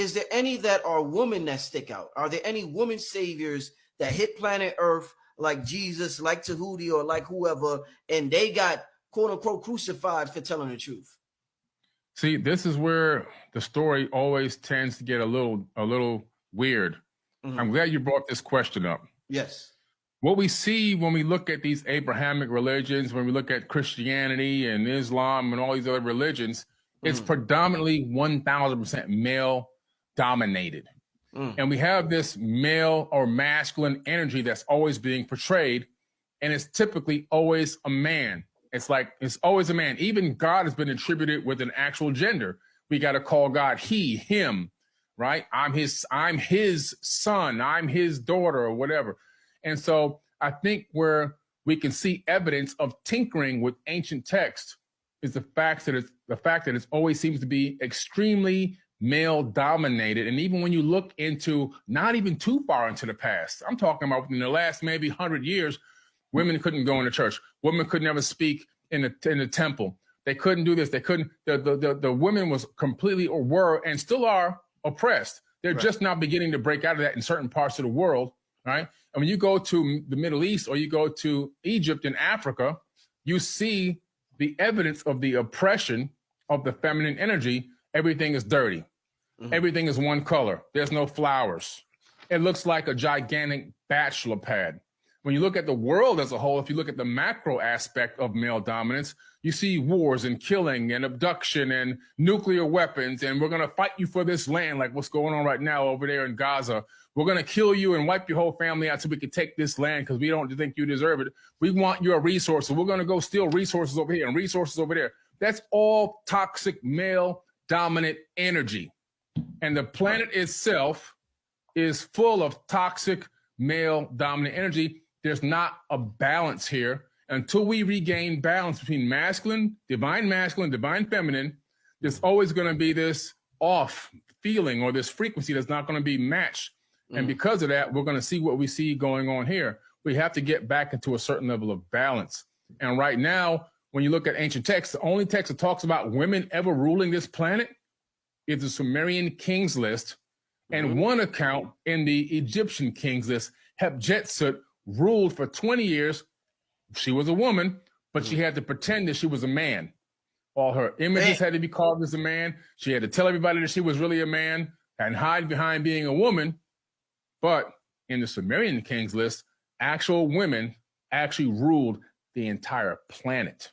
Is there any that are women that stick out? Are there any women saviors that hit planet Earth like Jesus, like Tahuti, or like whoever, and they got quote unquote crucified for telling the truth? See, this is where the story always tends to get a little weird. I'm glad you brought this question up. Yes. What we see when we look at these Abrahamic religions, when we look at Christianity and Islam and all these other religions, it's predominantly 1000% male dominated. And we have this male or masculine energy that's always being portrayed, and it's typically always a man. It's like, it's always a man. Even God has been attributed with an actual gender. We got to call God he, him, right? I'm his son, I'm his daughter, or whatever. And so I think where we can see evidence of tinkering with ancient texts is the fact that it always seems to be extremely male dominated. And even when you look into not even too far into the past, I'm talking about within the last maybe 100 years, women couldn't go into church. Women could never speak in the temple. They couldn't do this. They couldn't. The women was completely, or were and still are, oppressed. They're just now beginning to break out of that in certain parts of the world, right? And when you go to the Middle East or you go to Egypt and Africa, you see the evidence of the oppression of the feminine energy. Everything is dirty. Everything is one color. There's no flowers. It looks like a gigantic bachelor pad. When you look at the world as a whole, if you look at the macro aspect of male dominance, you see wars and killing and abduction and nuclear weapons, and we're going to fight you for this land, like what's going on right now over there in Gaza. We're going to kill you and wipe your whole family out so we can take this land because we don't think you deserve it. We want your resources. We're going to go steal resources over here and resources over there. That's all toxic male dominant energy. And the planet itself is full of toxic male dominant energy. There's not a balance here. Until we regain balance between divine masculine, divine feminine, there's always going to be this off feeling or this frequency that's not going to be matched. And because of that, we're going to see what we see going on here. We have to get back into a certain level of balance. And right now, when you look at ancient texts, the only text that talks about women ever ruling this planet is the Sumerian Kings List, and one account in the Egyptian Kings List. Hatshepsut ruled for 20 years. She was a woman, but she had to pretend that she was a man. All her images had to be carved as a man. She had to tell everybody that she was really a man and hide behind being a woman. But in the Sumerian Kings List, actual women actually ruled the entire planet.